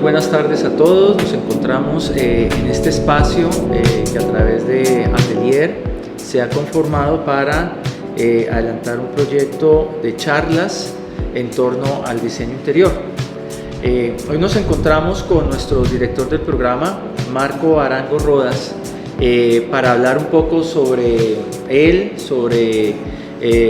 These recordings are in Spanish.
buenas tardes a todos. Nos encontramos en este espacio que a través de Atelier se ha conformado para adelantar un proyecto de charlas en torno al diseño interior. Hoy nos encontramos con nuestro director del programa, Marco Arango Rodas, para hablar un poco sobre él, sobre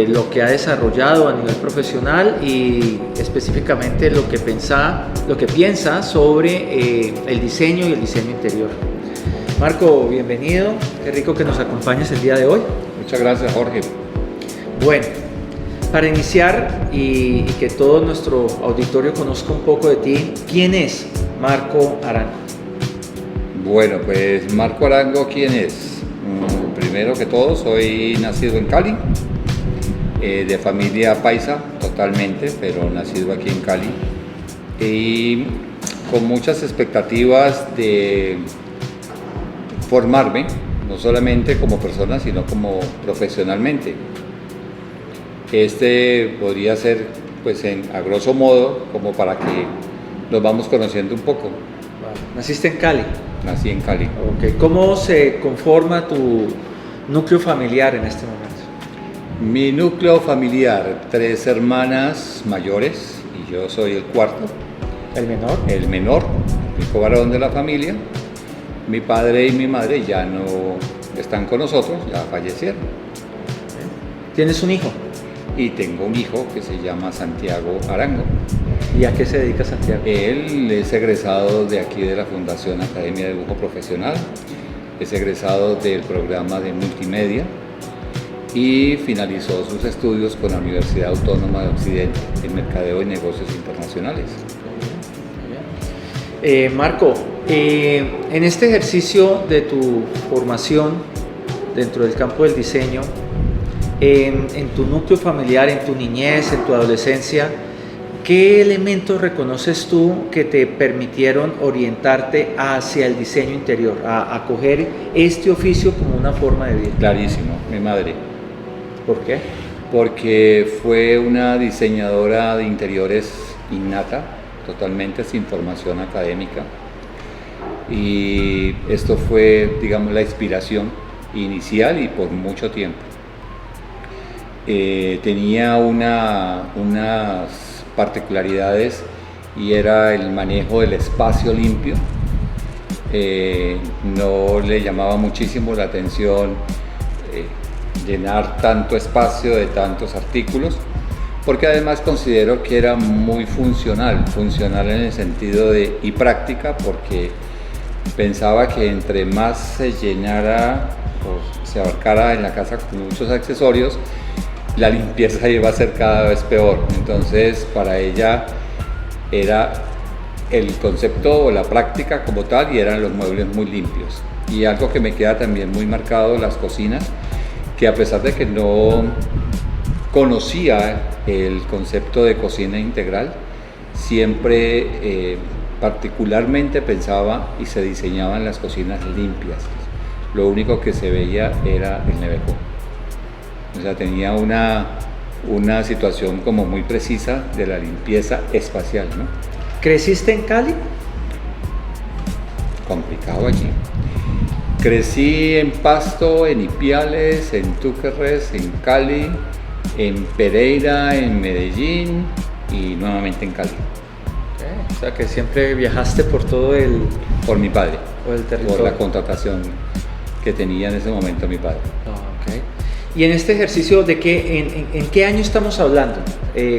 lo que ha desarrollado a nivel profesional y específicamente lo que piensa sobre el diseño y el diseño interior. Marco, bienvenido, qué rico que nos acompañes el día de hoy. Muchas gracias, Jorge. Bueno, para iniciar y que todo nuestro auditorio conozca un poco de ti, ¿quién es Marco Arango? Bueno, pues Marco Arango, ¿quién es? Primero que todo, soy nacido en Cali, de familia paisa totalmente, pero nacido aquí en Cali y con muchas expectativas de formarme, no solamente como persona, sino como profesionalmente. Este podría ser, pues a grosso modo, como para que nos vamos conociendo un poco. ¿Naciste en Cali? Nací en Cali. Okay. ¿Cómo se conforma tu núcleo familiar en este momento? Mi núcleo familiar, 3 hermanas mayores y yo soy el cuarto. ¿El menor? El menor, el único varón de la familia. Mi padre y mi madre ya no están con nosotros, ya fallecieron. ¿Tienes un hijo? Y tengo un hijo que se llama Santiago Arango. ¿Y a qué se dedica Santiago? Él es egresado de aquí de la Fundación Academia de Dibujo Profesional, es egresado del programa de multimedia y finalizó sus estudios con la Universidad Autónoma de Occidente en Mercadeo y Negocios Internacionales. Marco, en este ejercicio de tu formación dentro del campo del diseño, en tu núcleo familiar, en tu niñez, en tu adolescencia, ¿qué elementos reconoces tú que te permitieron orientarte hacia el diseño interior, a coger este oficio como una forma de vida? Clarísimo, mi madre. ¿Por qué? Porque fue una diseñadora de interiores innata, totalmente sin formación académica. Y esto fue, digamos, la inspiración inicial y por mucho tiempo. Tenía unas particularidades y era el manejo del espacio limpio. No le llamaba muchísimo la atención llenar tanto espacio de tantos artículos, porque además considero que era muy funcional en el sentido y práctica, porque pensaba que entre más se llenara o se abarcara en la casa con muchos accesorios, la limpieza iba a ser cada vez peor. Entonces para ella era el concepto o la práctica como tal, y eran los muebles muy limpios. Y algo que me queda también muy marcado, las cocinas, que a pesar de que no conocía el concepto de cocina integral, siempre particularmente pensaba y se diseñaban las cocinas limpias. Lo único que se veía era el nevejón. O sea, tenía una situación como muy precisa de la limpieza espacial, ¿no? ¿Creciste en Cali? Complicado allí. Crecí en Pasto, en Ipiales, en Túquerres, en Cali, en Pereira, en Medellín y nuevamente en Cali. Okay. O sea que siempre viajaste por todo el... Por mi padre, por el territorio. por la contratación que tenía en ese momento mi padre. Okay. Y en este ejercicio, ¿en qué año estamos hablando?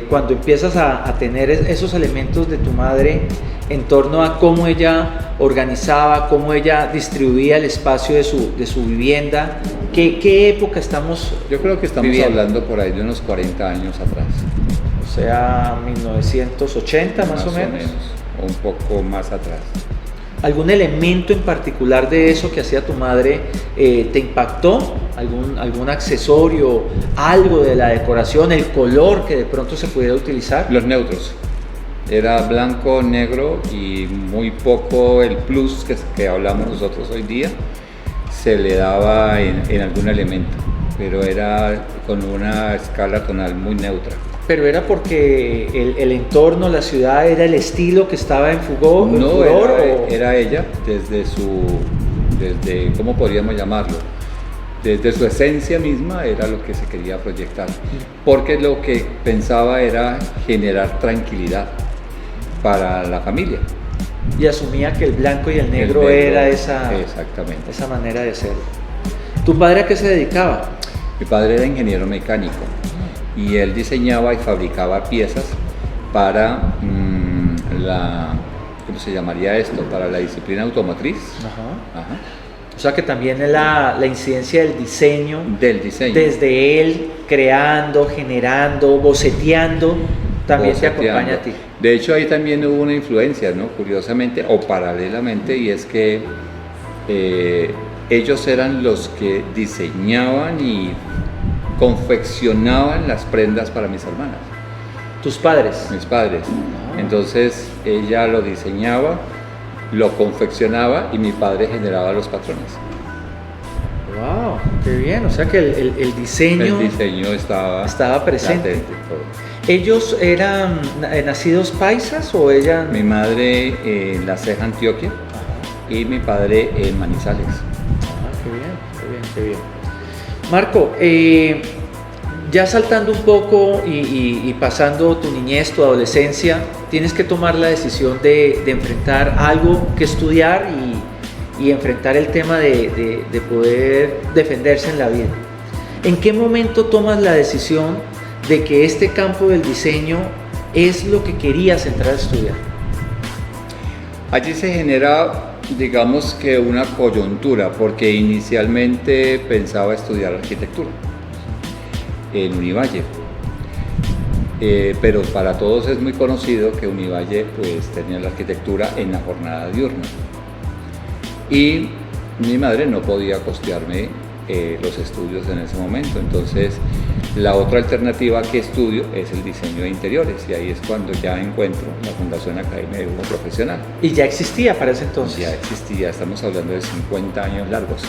Cuando empiezas a tener esos elementos de tu madre en torno a cómo ella organizaba, cómo ella distribuía el espacio de su vivienda. ¿Qué época estamos Yo creo que estamos viviendo? hablando por ahí de unos 40 años atrás. O sea, 1980 más o menos. O un poco más atrás. ¿Algún elemento en particular de eso que hacía tu madre te impactó? ¿Algún accesorio, algo de la decoración, el color que de pronto se pudiera utilizar? Los neutros. Era blanco, negro y muy poco el plus que hablamos nosotros hoy día se le daba en algún elemento. pero era con una escala tonal muy neutra. ¿Pero era porque el entorno, la ciudad, era el estilo que estaba en furor? No, era ella, desde, ¿cómo podríamos llamarlo? Desde su esencia misma era lo que se quería proyectar, porque lo que pensaba era generar tranquilidad para la familia. Y asumía que el blanco y el negro era exactamente. esa manera de ser. ¿Tu padre a qué se dedicaba? Mi padre era ingeniero mecánico y él diseñaba y fabricaba piezas para ¿cómo se llamaría esto? Para la disciplina automotriz. Ajá. Ajá. O sea que también es la incidencia del diseño. Del diseño. Desde él creando, generando, boceteando, también te acompaña a ti. De hecho, ahí también hubo una influencia, ¿no? Curiosamente o paralelamente, y es que ellos eran los que diseñaban y confeccionaban las prendas para mis hermanas. ¿Tus padres? Mis padres. Entonces ella lo diseñaba, lo confeccionaba y mi padre generaba los patrones. ¡Wow! ¡Qué bien! O sea que el diseño... El diseño estaba presente. Latente, ¿Ellos eran nacidos paisas o ella...? Mi madre en La Ceja, Antioquia. Ajá. Y mi padre en Manizales. Qué bien, qué bien, qué bien. Marco, ya saltando un poco y pasando tu niñez, tu adolescencia, tienes que tomar la decisión de enfrentar algo que estudiar y enfrentar el tema de poder defenderse en la vida. ¿En qué momento tomas la decisión de que este campo del diseño es lo que querías entrar a estudiar? Allí se genera, digamos que una coyuntura, porque inicialmente pensaba estudiar arquitectura en Univalle, pero para todos es muy conocido que Univalle pues tenía la arquitectura en la jornada diurna y mi madre no podía costearme los estudios en ese momento. Entonces la otra alternativa que estudio es el diseño de interiores y ahí es cuando ya encuentro la Fundación Academia de Dibujo Profesional. ¿Y ya existía para ese entonces? Ya existía, estamos hablando de 50 años largos.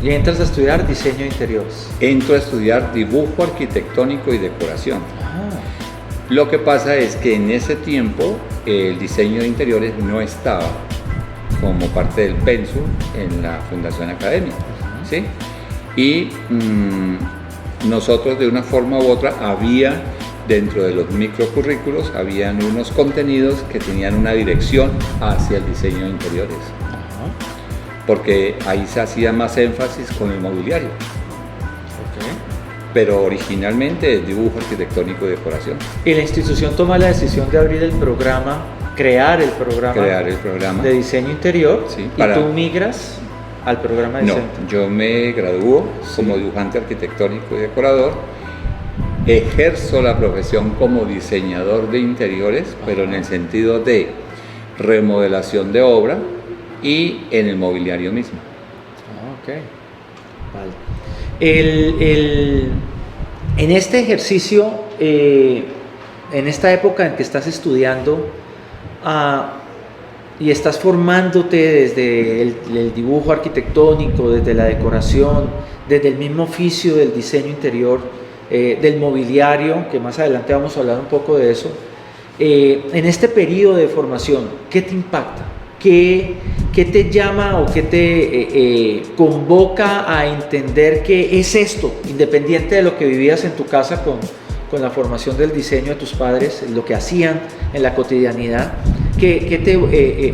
¿Y entras a estudiar diseño de interiores? Entro a estudiar dibujo arquitectónico y decoración. Lo que pasa es que en ese tiempo el diseño de interiores no estaba como parte del pensum en la Fundación Academia, ¿sí? Y nosotros de una forma u otra había dentro de los microcurrículos habían unos contenidos que tenían una dirección hacia el diseño de interiores. Porque ahí se hacía más énfasis con el mobiliario. Pero originalmente es dibujo arquitectónico y decoración. Y la institución toma la decisión de abrir el programa, crear el programa de diseño interior, sí, y tú migras al programa de diseño. No, yo me gradúo como dibujante arquitectónico y decorador, ejerzo la profesión como diseñador de interiores, pero en el sentido de remodelación de obra y en el mobiliario mismo. Vale. En este ejercicio, en esta época en que estás estudiando y estás formándote desde el dibujo arquitectónico, desde la decoración, desde el mismo oficio del diseño interior, del mobiliario, que más adelante vamos a hablar un poco de eso, en este periodo de formación, ¿qué te impacta? ¿Qué te llama o qué te convoca a entender qué es esto, independiente de lo que vivías en tu casa con la formación del diseño de tus padres, lo que hacían en la cotidianidad? ¿Qué te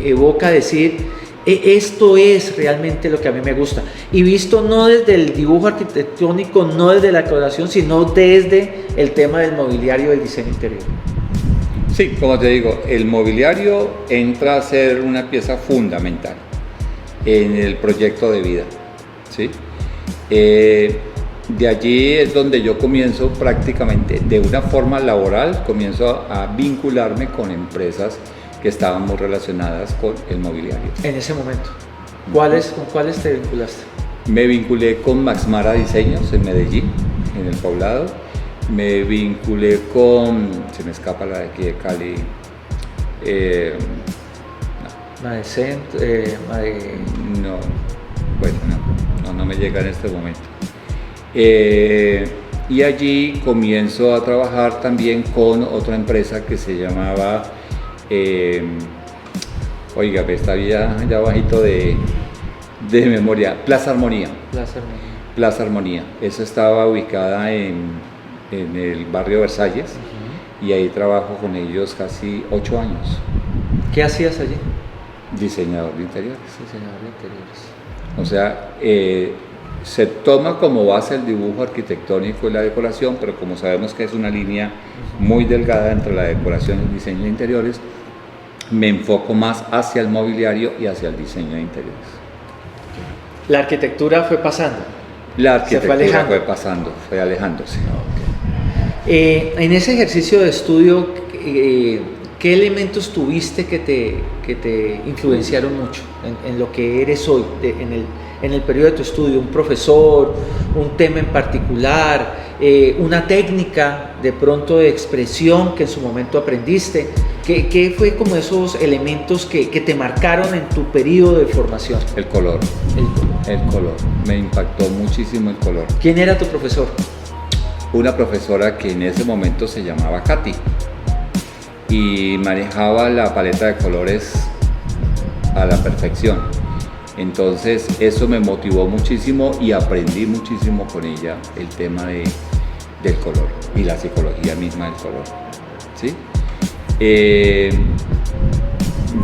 evoca decir, esto es realmente lo que a mí me gusta? Y visto no desde el dibujo arquitectónico, no desde la decoración, sino desde el tema del mobiliario del diseño interior. Sí, como te digo, el mobiliario entra a ser una pieza fundamental en el proyecto de vida, ¿sí? De allí es donde yo comienzo prácticamente de una forma laboral, comienzo a vincularme con empresas que estaban muy relacionadas con el mobiliario. En ese momento, ¿con cuáles te vinculaste? Me vinculé con Maxmara Diseños en Medellín, en el Poblado. Me vinculé con, se me escapa la de aquí de Cali, no me llega en este momento. Y allí comienzo a trabajar también con otra empresa que se llamaba, oiga, está ya bajito de memoria, Plaza Armonía. Plaza Armonía. Esa estaba ubicada en el barrio Versalles. Y ahí trabajo con ellos casi 8 años. ¿Qué hacías allí? Diseñador de interiores. Diseñador de interiores. O sea, se toma como base el dibujo arquitectónico y la decoración, pero como sabemos que es una línea muy delgada entre la decoración y el diseño de interiores, me enfoco más hacia el mobiliario y hacia el diseño de interiores. ¿La arquitectura fue pasando? La arquitectura fue pasando, fue alejándose. En ese ejercicio de estudio, ¿qué elementos tuviste que te influenciaron mucho en lo que eres hoy, en el periodo de tu estudio? ¿Un profesor, un tema en particular, una técnica de pronto de expresión que en su momento aprendiste? ¿Qué fue como esos elementos que te marcaron en tu periodo de formación? El color. El color. Me impactó muchísimo el color. ¿Quién era tu profesor? Una profesora que en ese momento se llamaba Katy y manejaba la paleta de colores a la perfección. Entonces eso me motivó muchísimo y aprendí muchísimo con ella el tema del color y la psicología misma del color, ¿sí?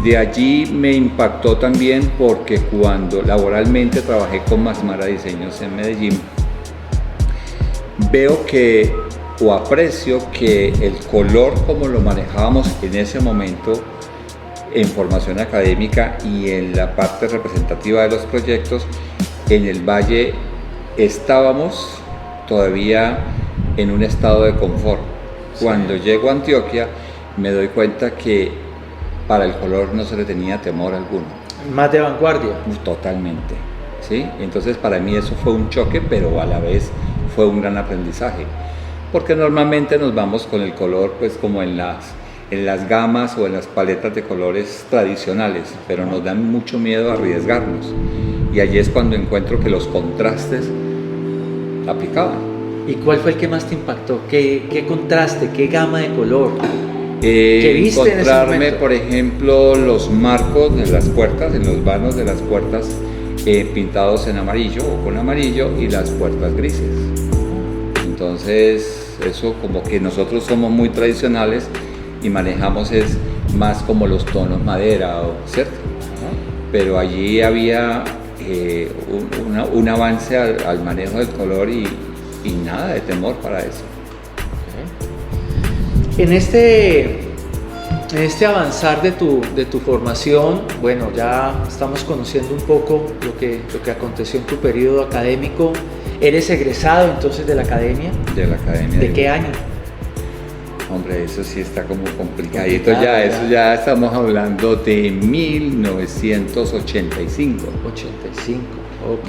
De allí me impactó también porque cuando laboralmente trabajé con Masmara Diseños en Medellín, veo o aprecio que el color como lo manejábamos en ese momento en formación académica y en la parte representativa de los proyectos, en el Valle estábamos todavía en un estado de confort. Cuando llego a Antioquia me doy cuenta que para el color no se le tenía temor alguno. Más de vanguardia. Totalmente, ¿sí? Entonces para mí eso fue un choque, pero a la vez fue un gran aprendizaje, porque normalmente nos vamos con el color pues como en las gamas o en las paletas de colores tradicionales, pero nos dan mucho miedo a arriesgarnos, y allí es cuando encuentro que los contrastes aplicaban. ¿Y cuál fue el que más te impactó? ¿Qué contraste, qué gama de color? ¿Qué viste en ese momento? Encontrarme, por ejemplo, los marcos de las puertas, en los vanos de las puertas pintados en amarillo o con amarillo, y las puertas grises. Entonces eso como que nosotros somos muy tradicionales y manejamos es más como los tonos madera, ¿cierto? Pero allí había un avance al manejo del color y nada de temor para eso. En este avanzar de tu formación, bueno, ya estamos conociendo un poco lo que aconteció en tu periodo académico. ¿Eres egresado entonces de la academia? De la academia. ¿De qué año? Hombre, eso sí está como complicadito ya. Eso ya estamos hablando de 1985. 85, ok.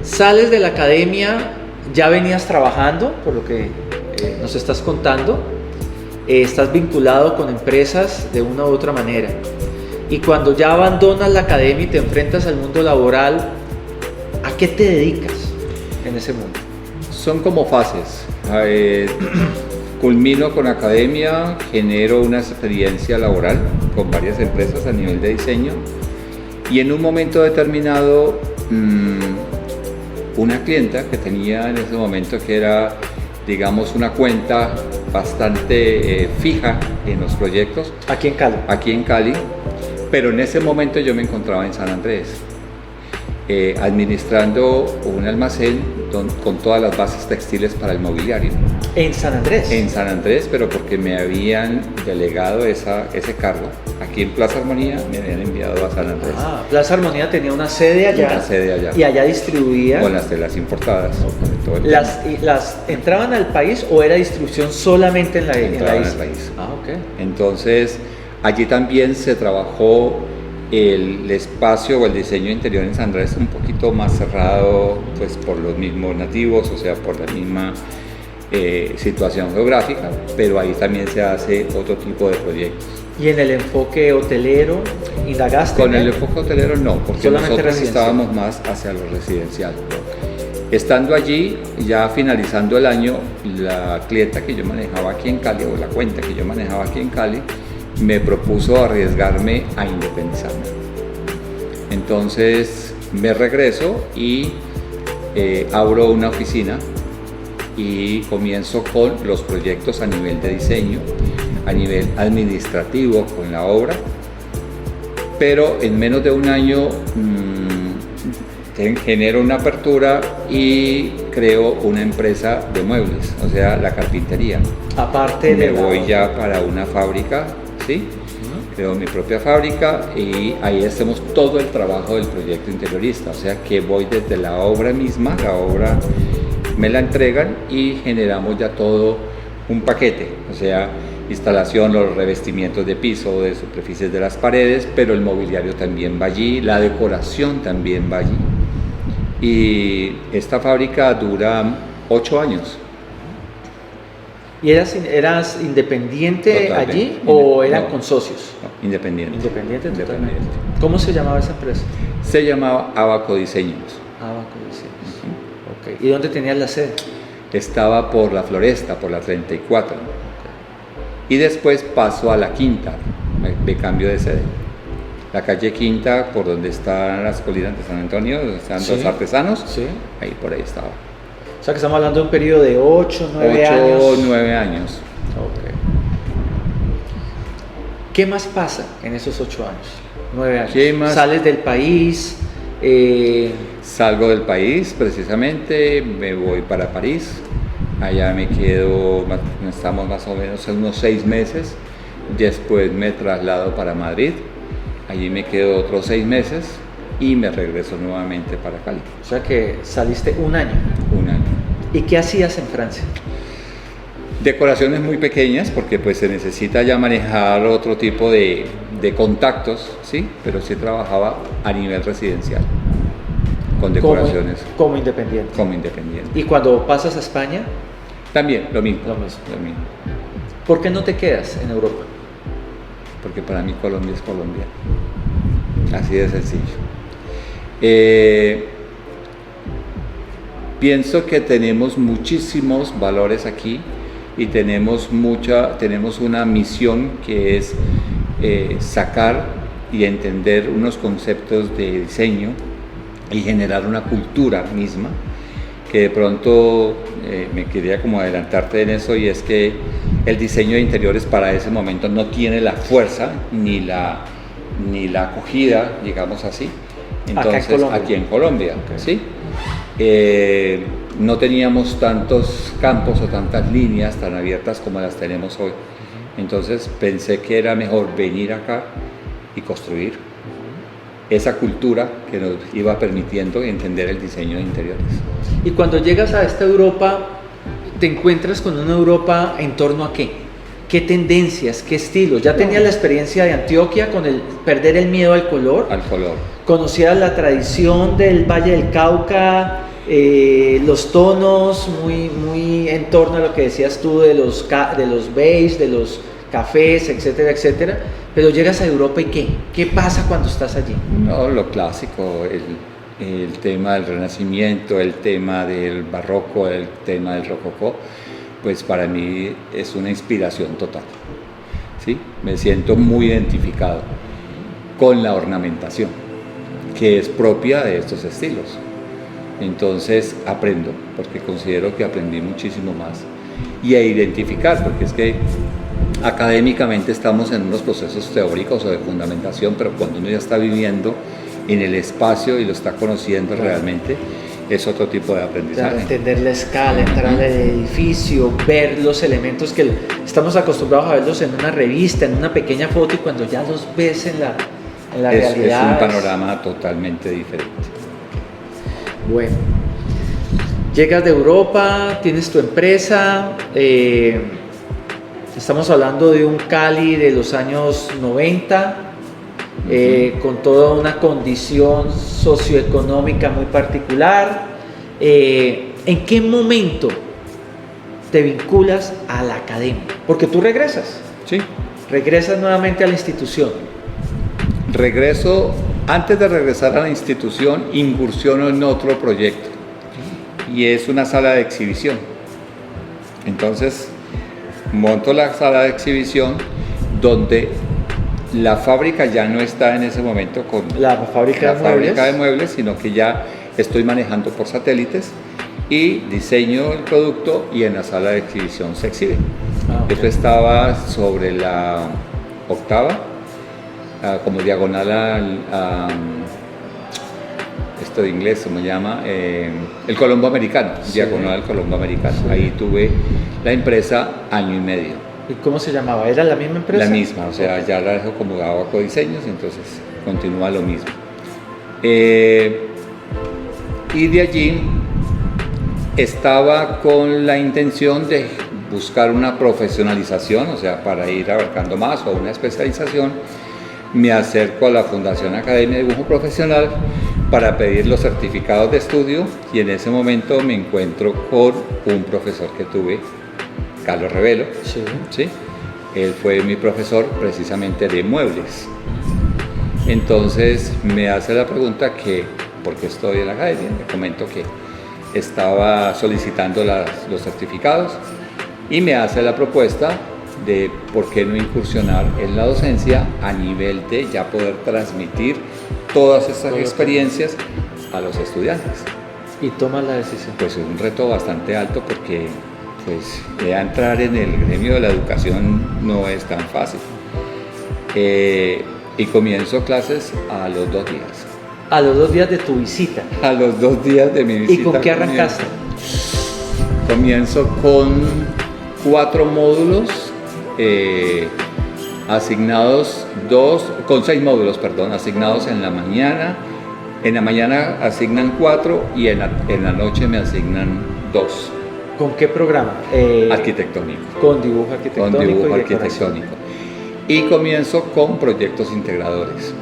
Sales de la academia, ya venías trabajando, por lo que nos estás contando, estás vinculado con empresas de una u otra manera, y cuando ya abandonas la academia y te enfrentas al mundo laboral, ¿a qué te dedicas en ese mundo? Son como fases. Culmino con academia, genero una experiencia laboral con varias empresas a nivel de diseño, y en un momento determinado una clienta que tenía en ese momento, que era, digamos, una cuenta bastante fija en los proyectos. ¿Aquí en Cali? Aquí en Cali, pero en ese momento yo me encontraba en San Andrés, administrando un almacén con todas las bases textiles para el mobiliario. ¿En San Andrés? En San Andrés, pero porque me habían delegado ese cargo. Aquí en Plaza Armonía me habían enviado a San Andrés. Plaza Armonía tenía una sede allá. Una sede allá. Y allá distribuía. Con las telas importadas. Okay. ¿Las entraban al país o era distribución solamente en la isla? Entraban al país. Ok. Entonces, allí también se trabajó el espacio o el diseño interior en San Andrés un poquito más cerrado, pues por los mismos nativos, o sea, por la misma situación geográfica, pero ahí también se hace otro tipo de proyectos. ¿Y en el enfoque hotelero indagaste? Con el enfoque hotelero no, porque solamente nosotros residencial. estábamos más hacia lo residencial. Estando allí, ya finalizando el año, la clienta que yo manejaba aquí en Cali, o la cuenta que yo manejaba aquí en Cali, me propuso arriesgarme a independizarme. Entonces me regreso y abro una oficina y comienzo con los proyectos a nivel de diseño, a nivel administrativo con la obra, pero en menos de un año genero una apertura y creo una empresa de muebles, o sea, la carpintería. Aparte de me voy ya para una fábrica, ¿sí? Creo mi propia fábrica y ahí hacemos todo el trabajo del proyecto interiorista, o sea que voy desde la obra misma, la obra me la entregan y generamos ya todo un paquete, o sea, instalación, los revestimientos de piso, de superficies de las paredes, pero el mobiliario también va allí, la decoración también va allí. Y esta fábrica dura 8 años. ¿Y eras independiente Totalmente. allí o eran No, con socios? no, independiente. Independiente totalmente. Independiente. ¿Cómo se llamaba esa empresa? Se llamaba Abaco Diseños. Abaco Diseños. Ok. ¿Y dónde tenías la sede? Estaba por la Floresta, por la 34. Y después paso a la Quinta, de cambio de sede. La calle Quinta, por donde están las colinas de San Antonio, donde están Sí. los artesanos, Sí. ahí por ahí estaba. O sea que estamos hablando de un periodo de 8, 9 años. 8 o 9 años. Ok. ¿Qué más pasa en esos 8 años? 9 años. ¿Qué más? Sales del país. Salgo del país precisamente, me voy para París, allá me quedo, estamos más o menos unos 6 meses, después me traslado para Madrid, allí me quedo otros 6 meses y me regreso nuevamente para Cali. O sea que saliste un año. Un año. ¿Y qué hacías en Francia? Decoraciones muy pequeñas porque pues se necesita ya manejar otro tipo de contactos, ¿sí? Pero sí trabajaba a nivel residencial, con decoraciones Como independiente. como independiente. ¿Y cuando pasas a España? También lo mismo. Lo mismo. Lo mismo. ¿Por qué no te quedas en Europa? Porque para mí Colombia es Colombia. Así de sencillo. Pienso que tenemos muchísimos valores aquí y tenemos una misión que es sacar y entender unos conceptos de diseño y generar una cultura misma, que de pronto me quería como adelantarte en eso, y es que el diseño de interiores para ese momento no tiene la fuerza ni la acogida, digamos así. Entonces, aquí en Colombia, Okay. ¿sí? No teníamos tantos campos o tantas líneas tan abiertas como las tenemos hoy. Entonces pensé que era mejor venir acá y construir esa cultura que nos iba permitiendo entender el diseño de interiores. Y cuando llegas a esta Europa, ¿te encuentras con una Europa en torno a qué? ¿Qué tendencias? ¿Qué estilos? ¿Ya tenías la experiencia de Antioquia con el perder el miedo al color? Al color. ¿Conocías la tradición del Valle del Cauca? Los tonos muy en torno a lo que decías tú de los beige, de los cafés, etcétera, etcétera. Pero llegas a Europa y ¿qué pasa cuando estás allí? No, lo clásico, el tema del Renacimiento, el tema del Barroco, el tema del Rococó, pues para mí es una inspiración total, ¿sí? Me siento muy identificado con la ornamentación, que es propia de estos estilos. Entonces aprendo, porque considero que aprendí muchísimo más, y a identificar, porque es que académicamente estamos en unos procesos teóricos o de fundamentación, pero cuando uno ya está viviendo en el espacio y lo está conociendo realmente, es otro tipo de aprendizaje. Claro, entender la escala, entrar al edificio, ver los elementos que estamos acostumbrados a verlos en una revista, en una pequeña foto, y cuando ya los ves en la realidad. Es un panorama totalmente diferente. Bueno, llegas de Europa, tienes tu empresa, estamos hablando de un Cali de los años 90, con toda una condición socioeconómica muy particular. ¿En qué momento te vinculas a la academia? Porque tú regresas. Sí. Regresas nuevamente a la institución. Antes de regresar a la institución, incursiono en otro proyecto y es una sala de exhibición. Entonces, monto la sala de exhibición donde la fábrica ya no está en ese momento con la fábrica de muebles, sino que ya estoy manejando por satélites y diseño el producto y en la sala de exhibición se exhibe. Okay. Eso estaba sobre la octava, como diagonal esto de inglés se me llama el Colombo Americano, sí. Diagonal al Colombo Americano. Sí. Ahí tuve la empresa año y medio. ¿Y cómo se llamaba? ¿Era la misma empresa? La misma, o sea, ya la dejo como Abaco Diseños, entonces continúa lo mismo. Y de allí estaba con la intención de buscar una profesionalización, o sea, para ir abarcando más o una especialización. Me acerco a la Fundación Academia de Dibujo Profesional para pedir los certificados de estudio y en ese momento me encuentro con un profesor que tuve, Carlos Revelo. Sí. ¿Sí? Él fue mi profesor precisamente de muebles. Entonces me hace la pregunta que, ¿por qué estoy en la academia? Le comento que estaba solicitando los certificados y me hace la propuesta de por qué no incursionar en la docencia a nivel de ya poder transmitir todas estas experiencias a los estudiantes. ¿Y tomas la decisión? Pues es un reto bastante alto porque pues ya entrar en el gremio de la educación no es tan fácil. Y comienzo clases a los 2 días. ¿A los 2 días de tu visita? A los 2 días de mi visita. ¿Y con qué arrancaste? Comienzo con 4 módulos asignados, con 6 módulos, perdón, asignados en la mañana. En la mañana asignan 4 y en la noche me asignan 2. ¿Con qué programa? Arquitectónico. Con dibujo arquitectónico. Con dibujo arquitectónico. Y comienzo con proyectos integradores.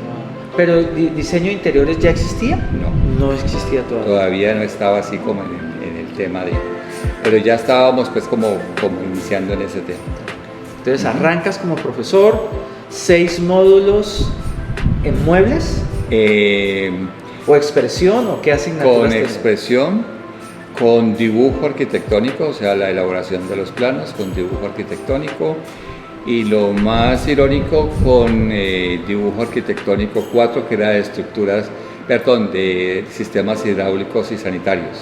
¿Pero diseño de interiores ya existía? No. No existía todavía. Todavía no estaba así como en el tema de... Pero ya estábamos pues como iniciando en ese tema. Entonces arrancas como profesor, 6 módulos en muebles, o expresión, o qué asignaturas. Con expresión, con dibujo arquitectónico, o sea, la elaboración de los planos, con dibujo arquitectónico, y lo más irónico, con dibujo arquitectónico 4, que era de de sistemas hidráulicos y sanitarios.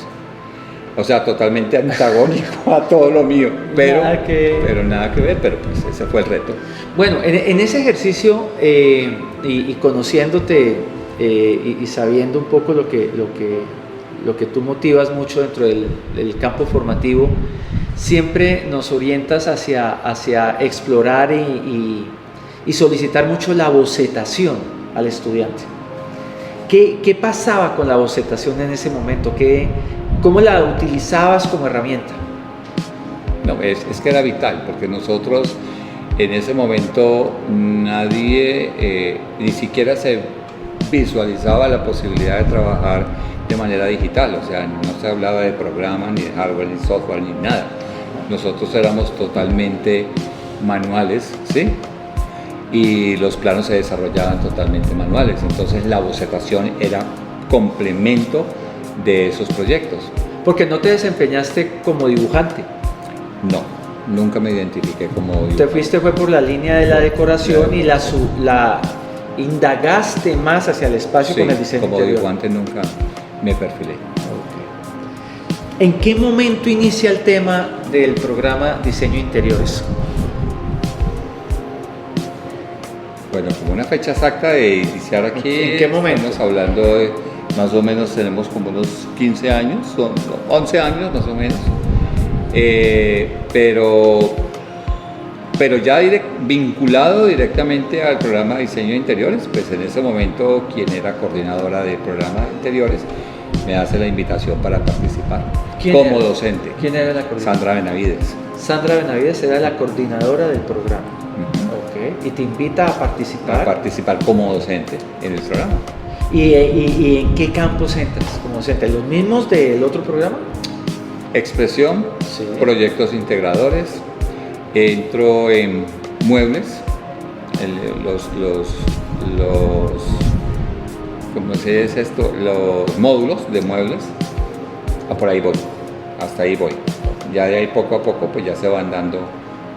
O sea, totalmente antagónico a todo lo mío, pero nada que ver, pero pues ese fue el reto. Bueno, en ese ejercicio y conociéndote y sabiendo un poco lo que tú motivas mucho dentro del campo formativo, siempre nos orientas hacia explorar y solicitar mucho la bocetación al estudiante. ¿Qué pasaba con la bocetación en ese momento? ¿Cómo la utilizabas como herramienta? No, es que era vital, porque nosotros en ese momento nadie ni siquiera se visualizaba la posibilidad de trabajar de manera digital, o sea, no se hablaba de programas, ni de hardware, ni software, ni nada. Nosotros éramos totalmente manuales, ¿sí? Y los planos se desarrollaban totalmente manuales, entonces la bocetación era complemento de esos proyectos. Porque no te desempeñaste como dibujante. No, nunca me identifiqué como dibujante. Fue por la línea de la decoración y la indagaste más hacia el espacio con el diseño como interior. Dibujante nunca me perfilé. Okay. ¿En qué momento inicia el tema del programa Diseño Interiores? Bueno, como una fecha exacta de iniciar aquí. ¿En qué momento? Estamos hablando de más o menos, tenemos como unos 15 años, son 11 años más o menos, pero ya vinculado directamente al programa de diseño de interiores. Pues en ese momento quien era coordinadora del programa de interiores me hace la invitación para participar como docente. ¿Quién era la coordinadora? Sandra Benavides. Sandra Benavides era la coordinadora del programa. Okay. Y te invita a participar. A participar como docente en el programa. ¿Y en qué campos entras como docente? ¿Los mismos del otro programa? Expresión, sí. Proyectos integradores, entro en muebles, ¿cómo se dice esto? Los módulos de muebles, por ahí voy, hasta ahí voy. Ya de ahí poco a poco pues ya se van dando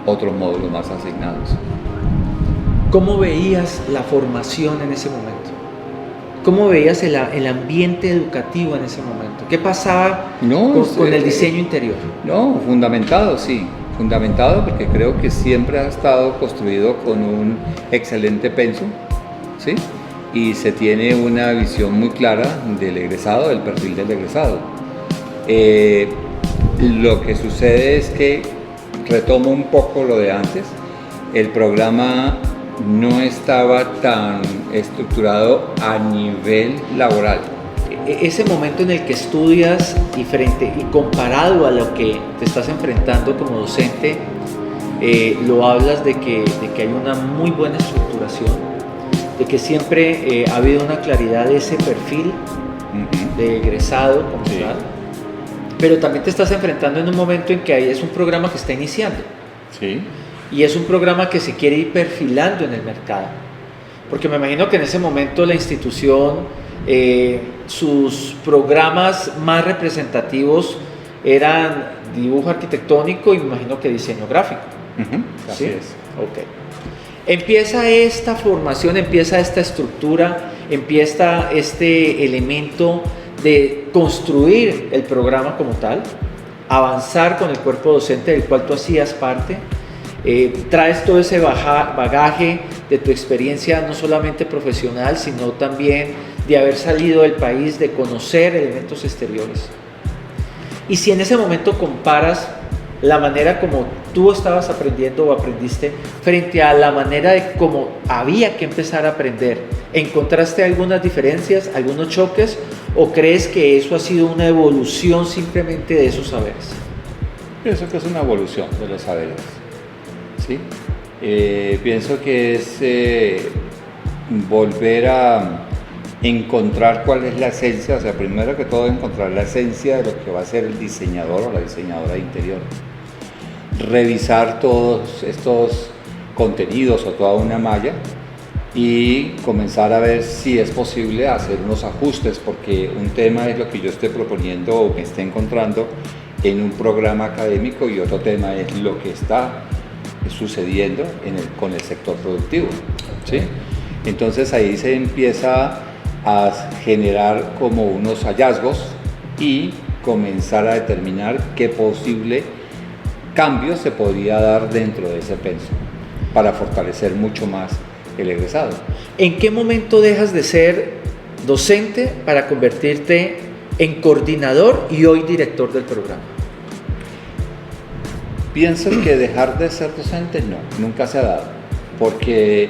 otros módulos más asignados. ¿Cómo veías la formación en ese momento? ¿Cómo veías el ambiente educativo en ese momento? ¿Qué pasaba con el diseño interior? No, fundamentado, sí. Fundamentado porque creo que siempre ha estado construido con un excelente pensum, ¿sí? Y se tiene una visión muy clara del egresado, del perfil del egresado. Lo que sucede es que, retomo un poco lo de antes, el programa no estaba tan estructurado a nivel laboral. Ese momento en el que estudias y comparado a lo que te estás enfrentando como docente, lo hablas de que hay una muy buena estructuración, de que siempre ha habido una claridad de ese perfil de egresado como tal, pero también te estás enfrentando en un momento en que es un programa que está iniciando. Sí. Y es un programa que se quiere ir perfilando en el mercado, porque me imagino que en ese momento la institución, sus programas más representativos eran dibujo arquitectónico y me imagino que diseño gráfico. Así es. Okay. Empieza esta formación, empieza esta estructura, empieza este elemento de construir el programa como tal, avanzar con el cuerpo docente del cual tú hacías parte. Traes todo ese bagaje de tu experiencia, no solamente profesional, sino también de haber salido del país, de conocer elementos exteriores. Y si en ese momento comparas la manera como tú estabas aprendiendo o aprendiste frente a la manera de cómo había que empezar a aprender, ¿encontraste algunas diferencias, algunos choques, o crees que eso ha sido una evolución simplemente de esos saberes? Pienso que es una evolución de los saberes. ¿Sí? Pienso que es volver a encontrar cuál es la esencia, o sea, primero que todo encontrar la esencia de lo que va a ser el diseñador o la diseñadora de interior. Revisar todos estos contenidos o toda una malla y comenzar a ver si es posible hacer unos ajustes, porque un tema es lo que yo esté proponiendo o me esté encontrando en un programa académico y otro tema es lo que está sucediendo con el sector productivo, ¿sí? Entonces ahí se empieza a generar como unos hallazgos y comenzar a determinar qué posible cambio se podría dar dentro de ese pensum para fortalecer mucho más el egresado. ¿En qué momento dejas de ser docente para convertirte en coordinador y hoy director del programa? Pienso que dejar de ser docente no, nunca se ha dado, porque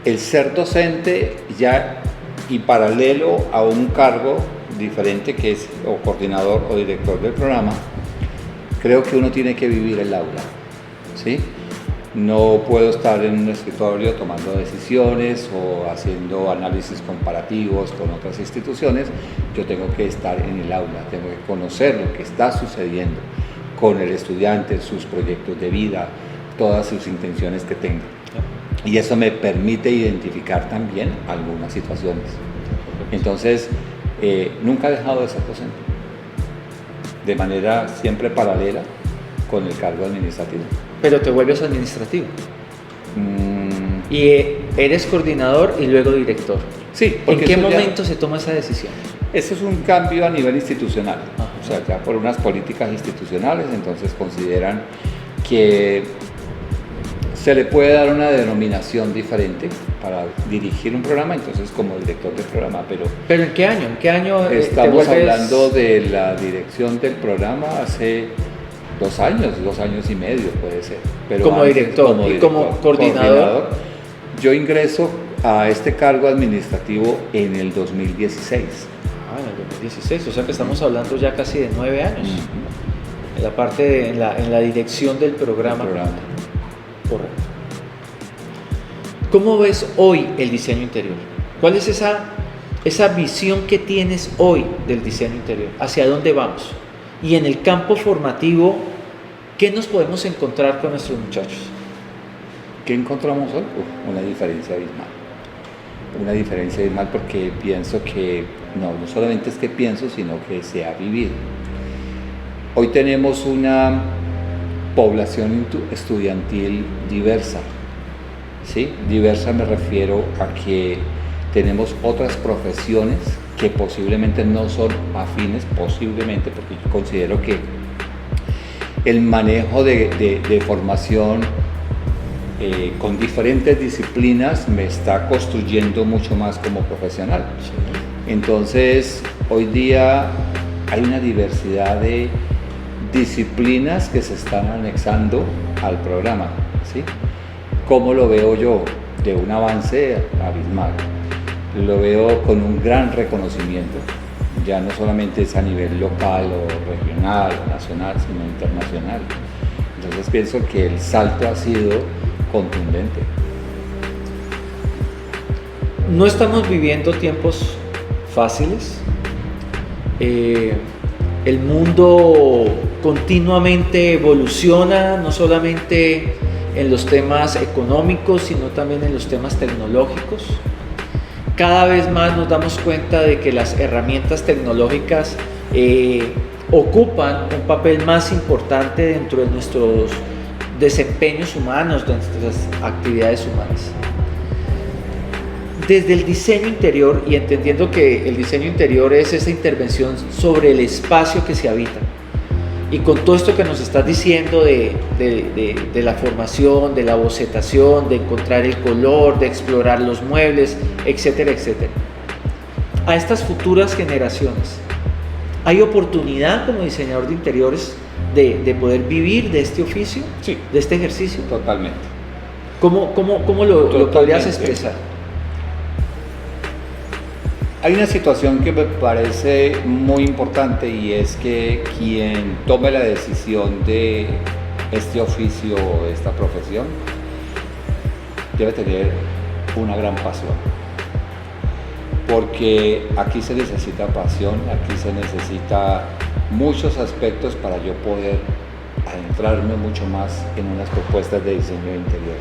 el ser docente ya y paralelo a un cargo diferente que es o coordinador o director del programa, creo que uno tiene que vivir el aula, ¿sí? No puedo estar en un escritorio tomando decisiones o haciendo análisis comparativos con otras instituciones. Yo tengo que estar en el aula, tengo que conocer lo que está sucediendo con el estudiante, sus proyectos de vida, todas sus intenciones que tenga. Y eso me permite identificar también algunas situaciones. Entonces, nunca he dejado de ser docente, de manera siempre paralela con el cargo administrativo. Pero te vuelves administrativo. Y eres coordinador y luego director. Sí. ¿En qué momento se toma esa decisión? Ese es un cambio a nivel institucional. O sea, ya por unas políticas institucionales, entonces consideran que se le puede dar una denominación diferente para dirigir un programa, entonces como director del programa. ¿Pero en qué año? ¿En qué año estamos hablando de la dirección del programa hace 2 años y medio puede ser. Pero como director y como coordinador. Yo ingreso a este cargo administrativo en el 2016. En el 2016, o sea que estamos hablando ya casi de 9 años. En la parte en la dirección del programa. Correcto. ¿Cómo ves hoy el diseño interior? ¿Cuál es esa visión que tienes hoy del diseño interior? ¿Hacia dónde vamos? Y en el campo formativo, ¿qué nos podemos encontrar con nuestros muchachos? ¿Qué encontramos hoy? Una diferencia abismal. Una diferencia abismal porque pienso que, no solamente es que pienso, sino que se ha vivido. Hoy tenemos una población estudiantil diversa, ¿sí? Diversa me refiero a que tenemos otras profesiones que posiblemente no son afines, posiblemente, porque yo considero que el manejo de formación con diferentes disciplinas me está construyendo mucho más como profesional. Sí. Entonces, hoy día hay una diversidad de disciplinas que se están anexando al programa, ¿sí? ¿Cómo lo veo yo? De un avance abismal. Lo veo con un gran reconocimiento. Ya no solamente es a nivel local o regional o nacional, sino internacional. Entonces pienso que el salto ha sido contundente. No estamos viviendo tiempos fáciles. El mundo continuamente evoluciona, no solamente en los temas económicos, sino también en los temas tecnológicos. Cada vez más nos damos cuenta de que las herramientas tecnológicas ocupan un papel más importante dentro de nuestros desempeños humanos, de nuestras actividades humanas. Desde el diseño interior, y entendiendo que el diseño interior es esa intervención sobre el espacio que se habita, y con todo esto que nos estás diciendo de la formación, de la bocetación, de encontrar el color, de explorar los muebles, etcétera, etcétera, a estas futuras generaciones, ¿hay oportunidad como diseñador de interiores de poder vivir de este oficio? Sí. ¿De este ejercicio? Totalmente. ¿Cómo lo podrías expresar? Hay una situación que me parece muy importante y es que quien tome la decisión de este oficio o de esta profesión debe tener una gran pasión, porque aquí se necesita pasión, aquí se necesita muchos aspectos para yo poder adentrarme mucho más en unas propuestas de diseño interior.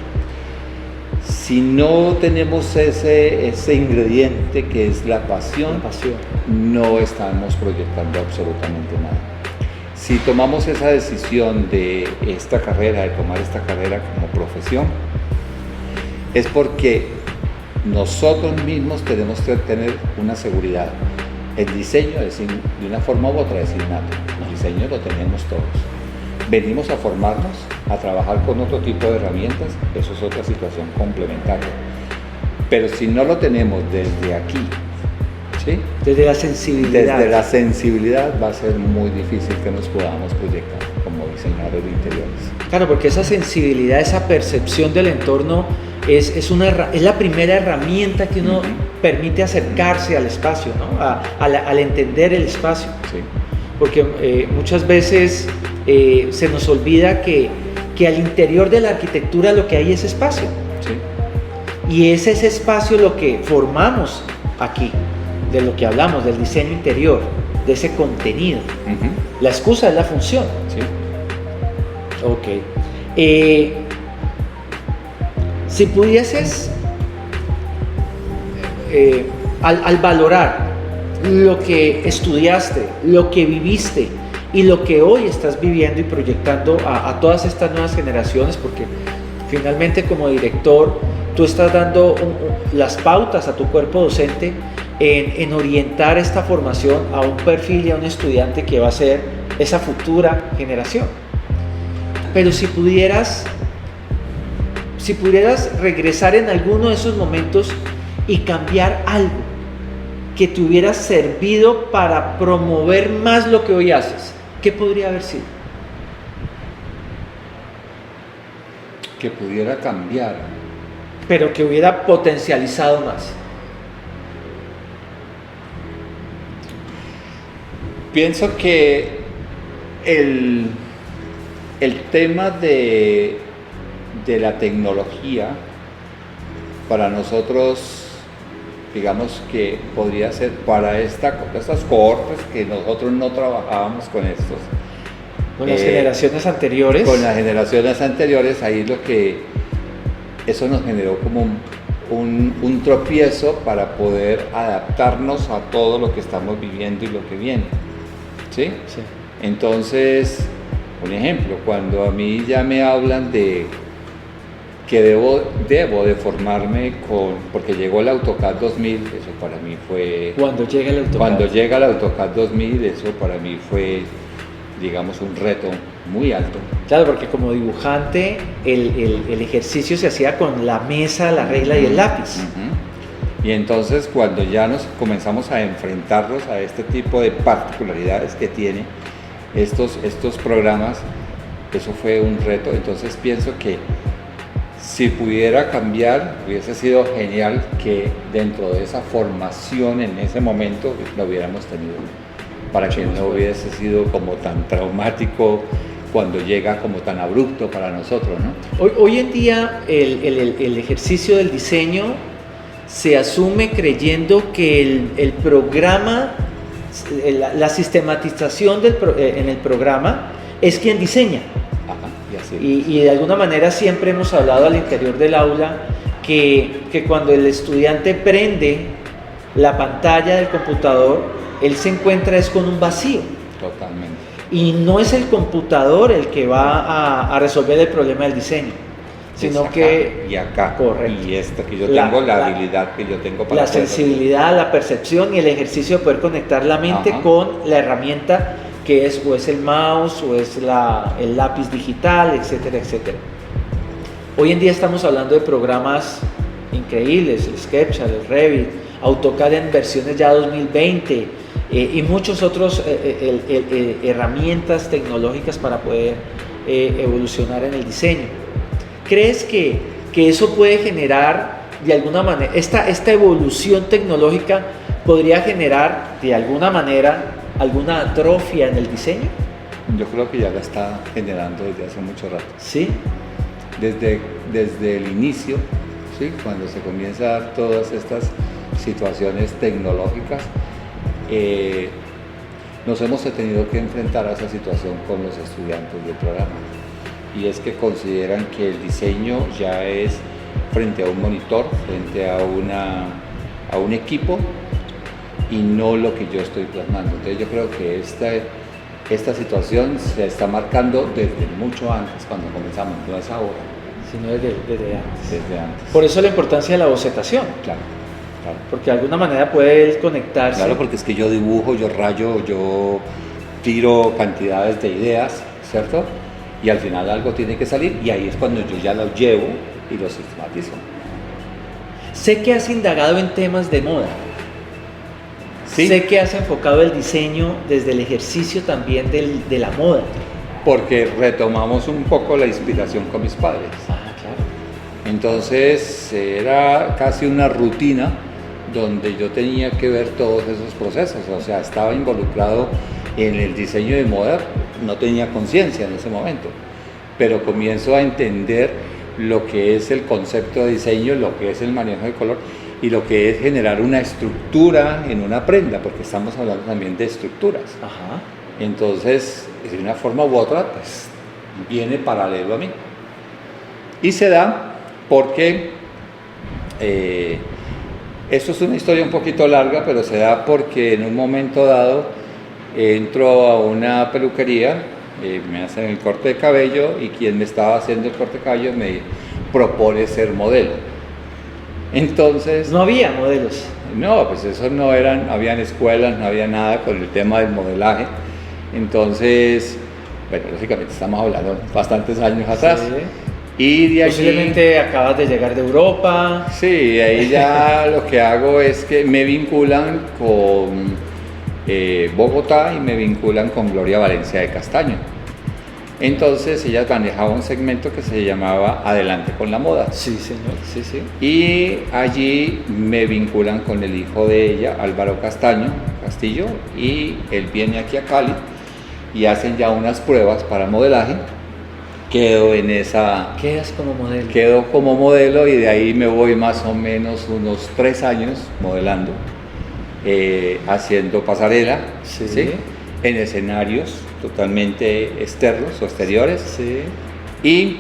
Si no tenemos ese ingrediente que es la pasión, no estamos proyectando absolutamente nada. Si tomamos esa decisión de esta carrera, de tomar esta carrera como profesión, es porque nosotros mismos tenemos que tener una seguridad. El diseño es de una forma u otra es innato. El diseño lo tenemos todos. Venimos a formarnos, a trabajar con otro tipo de herramientas, eso es otra situación complementaria. Pero si no lo tenemos desde aquí, ¿sí? Desde la sensibilidad. Desde la sensibilidad va a ser muy difícil que nos podamos proyectar como diseñadores de interiores. Claro, porque esa sensibilidad, esa percepción del entorno es la primera herramienta que uno permite acercarse al espacio, ¿no? al entender el espacio. Sí. Porque muchas veces se nos olvida que al interior de la arquitectura lo que hay es espacio. Sí. Y es ese espacio lo que formamos aquí, de lo que hablamos, del diseño interior, de ese contenido. La excusa es la función. Sí. Ok. Si pudieses, al valorar lo que estudiaste, lo que viviste y lo que hoy estás viviendo y proyectando a todas estas nuevas generaciones, porque finalmente como director tú estás dando las pautas a tu cuerpo docente en orientar esta formación a un perfil y a un estudiante que va a ser esa futura generación. Pero si pudieras regresar en alguno de esos momentos y cambiar algo que te hubiera servido para promover más lo que hoy haces, ¿qué podría haber sido? Que pudiera cambiar. Pero que hubiera potencializado más. Pienso que el tema de la tecnología para nosotros, digamos que podría ser para estas cohortes que nosotros no trabajábamos con estos. Con las generaciones anteriores. Con las generaciones anteriores, ahí lo que eso nos generó como un tropiezo para poder adaptarnos a todo lo que estamos viviendo y lo que viene. ¿Sí? Sí. Entonces, un ejemplo, cuando a mí ya me hablan de que debo de formarme porque llegó el AutoCAD 2000, eso para mí fue... Cuando llega el AutoCAD. Cuando llega el AutoCAD 2000, eso para mí fue, digamos, un reto muy alto. Claro, porque como dibujante el ejercicio se hacía con la mesa, la regla y el lápiz. Y entonces cuando ya nos comenzamos a enfrentarnos a este tipo de particularidades que tiene estos programas, eso fue un reto. Entonces pienso que si pudiera cambiar, hubiese sido genial que dentro de esa formación en ese momento lo hubiéramos tenido, para que no hubiese sido como tan traumático cuando llega como tan abrupto para nosotros, ¿no? Hoy en día el ejercicio del diseño se asume creyendo que el programa, la sistematización en el programa es quien diseña. Ajá, y de alguna manera siempre hemos hablado al interior del aula que cuando el estudiante prende la pantalla del computador, él se encuentra es con un vacío. Totalmente. Y no es el computador el que va a resolver el problema del diseño, sino acá, que... y acá, correcto. y esta que yo tengo, la habilidad que yo tengo para la sensibilidad, la percepción y el ejercicio de poder conectar la mente con la herramienta que es o es el mouse o es el lápiz digital, etcétera, etcétera. Hoy en día estamos hablando de programas increíbles, el SketchUp, el Revit, AutoCAD en versiones ya 2020 y muchos otros herramientas tecnológicas para poder evolucionar en el diseño. ¿Crees que eso puede generar de alguna manera, esta evolución tecnológica podría generar de alguna manera alguna atrofia en el diseño? Yo creo que ya la está generando desde hace mucho rato. ¿Sí? Desde el inicio, ¿sí? Cuando se comienza a dar todas estas situaciones tecnológicas, nos hemos tenido que enfrentar a esa situación con los estudiantes del programa. Y es que consideran que el diseño ya es frente a un monitor, frente a un equipo, y no lo que yo estoy plasmando. Entonces yo creo que esta situación se está marcando desde mucho antes, cuando comenzamos, no es ahora. Sino desde antes. Desde antes. Por eso la importancia de la bocetación. Claro. Porque de alguna manera puede él conectarse. Claro, porque es que yo dibujo, yo rayo, yo tiro cantidades de ideas, ¿cierto? Y al final algo tiene que salir, y ahí es cuando yo ya lo llevo y lo sistematizo. Sé que has indagado en temas de moda. Sí. Sé que has enfocado el diseño desde el ejercicio también de la moda. Porque retomamos un poco la inspiración con mis padres. Ah, claro. Entonces era casi una rutina donde yo tenía que ver todos esos procesos, o sea, estaba involucrado en el diseño de moda, no tenía conciencia en ese momento, pero comienzo a entender lo que es el concepto de diseño, lo que es el manejo de color y lo que es generar una estructura en una prenda, porque estamos hablando también de estructuras. Ajá. Entonces, de una forma u otra, pues viene paralelo a mí. Y se da porque, esto es una historia un poquito larga, pero se da porque en un momento dado entro a una peluquería, me hacen el corte de cabello y quien me estaba haciendo el corte de cabello me propone ser modelo. Entonces... No había modelos. No, pues eso no habían escuelas, no había nada con el tema del modelaje. Entonces, bueno, lógicamente estamos hablando bastantes años atrás. Sí. Y de allí... Posiblemente acabas de llegar de Europa. Sí, ahí ya lo que hago es que me vinculan con Bogotá y me vinculan con Gloria Valencia de Castaño. Entonces ella manejaba un segmento que se llamaba Adelante con la Moda. Sí, señor, sí, sí. Y allí me vinculan con el hijo de ella, Álvaro Castillo, y él viene aquí a Cali y hacen ya unas pruebas para modelaje. Quedo en esa... Quedas como modelo. Quedo como modelo y de ahí me voy más o menos unos 3 años modelando, haciendo pasarela, Sí. ¿sí? En escenarios totalmente externos o exteriores. Sí. Y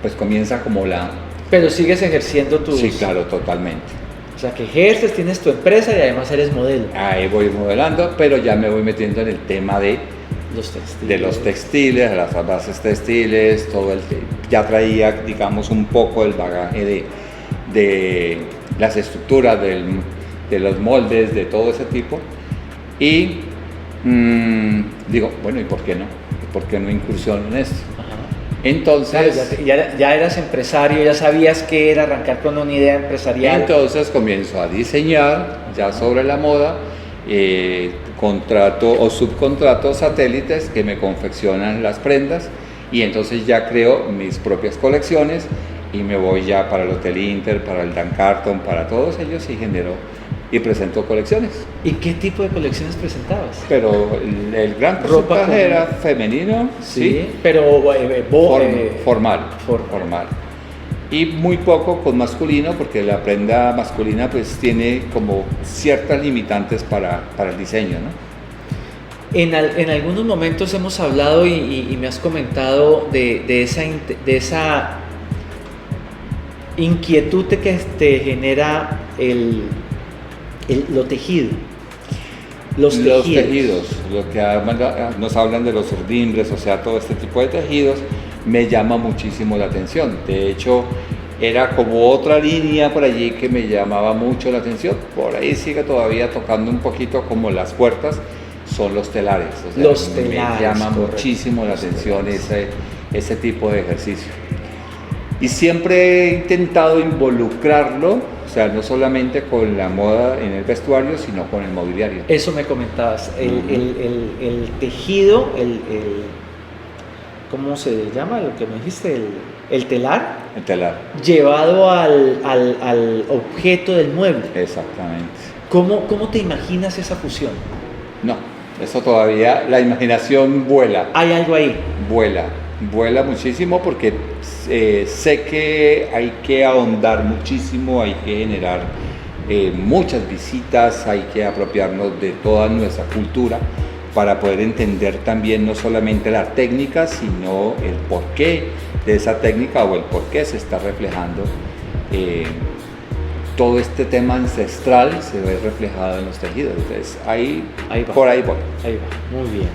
pues comienza como la Pero sigues ejerciendo tus... Sí, claro, totalmente. O sea, que ejerces, tienes tu empresa y además eres modelo. Ahí voy modelando, pero ya me voy metiendo en el tema de los textiles, de las bases textiles, ya traía, digamos, un poco el bagaje de las estructuras, de los moldes, de todo ese tipo. Y digo, bueno, ¿y por qué no? ¿Por qué no incursiono en esto? Entonces, claro, ya eras empresario, ya sabías qué era arrancar con una idea empresarial. Entonces comienzo a diseñar ya sobre la moda, contrato o subcontrato satélites que me confeccionan las prendas, y entonces ya creo mis propias colecciones y me voy ya para el Hotel Inter, para el Dan Carton, para todos ellos, y genero y presento colecciones. ¿Y qué tipo de colecciones presentabas? Pero el gran porcentaje era femenino, sí, pero formal. Y muy poco con masculino, porque la prenda masculina pues tiene como ciertas limitantes para el diseño, ¿no? En algunos momentos hemos hablado y me has comentado de esa inquietud que te genera lo tejido. Los tejidos, lo que nos hablan de los urdimbres, o sea, todo este tipo de tejidos, me llama muchísimo la atención. De hecho, era como otra línea por allí que me llamaba mucho la atención. Por ahí sigue todavía tocando un poquito como las puertas, son los telares. O sea, los telares, me llama muchísimo la atención ese tipo de ejercicio. Y siempre he intentado involucrarlo, o sea, no solamente con la moda en el vestuario, sino con el mobiliario. Eso me comentabas, el tejido, ¿cómo se llama lo que me dijiste? El telar. El telar. Llevado al objeto del mueble. Exactamente. ¿Cómo te imaginas esa fusión? No, eso todavía, la imaginación vuela. ¿Hay algo ahí? Vuela muchísimo, porque sé que hay que ahondar muchísimo, hay que generar muchas visitas, hay que apropiarnos de toda nuestra cultura para poder entender también no solamente la técnica, sino el porqué de esa técnica, o el porqué se está reflejando. Todo este tema ancestral se ve reflejado en los tejidos. Entonces por ahí voy. Ahí va, muy bien.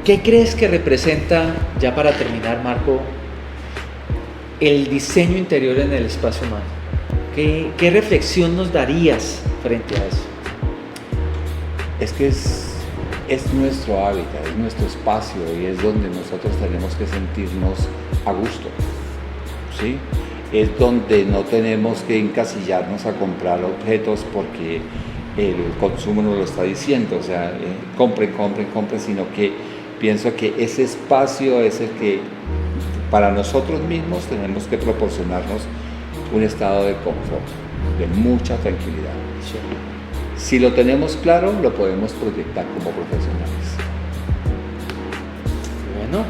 ¿Qué crees que representa, ya para terminar, Marco, el diseño interior en el espacio humano? ¿Qué reflexión nos darías frente a eso? Es que es nuestro hábitat, es nuestro espacio, y es donde nosotros tenemos que sentirnos a gusto, ¿sí? Es donde no tenemos que encasillarnos a comprar objetos porque el consumo nos lo está diciendo, o sea, compren, sino que pienso que ese espacio es el que para nosotros mismos tenemos que proporcionarnos un estado de confort, de mucha tranquilidad. Sí. Si lo tenemos claro, lo podemos proyectar como profesionales. Bueno,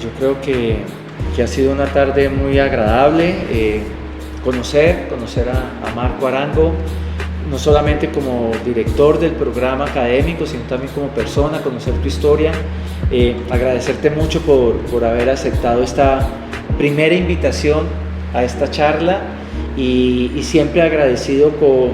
yo creo que ha sido una tarde muy agradable, conocer a Marco Arango, no solamente como director del programa académico, sino también como persona, conocer tu historia. Agradecerte mucho por haber aceptado esta primera invitación a esta charla, y siempre agradecido con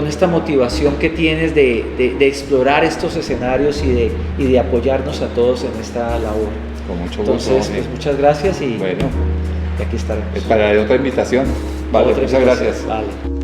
esta motivación que tienes de explorar estos escenarios y de apoyarnos a todos en esta labor. Con mucho gusto. Entonces, pues muchas gracias, y bueno, aquí estaremos. esperaré otra invitación. Vale, muchas gracias. Vale.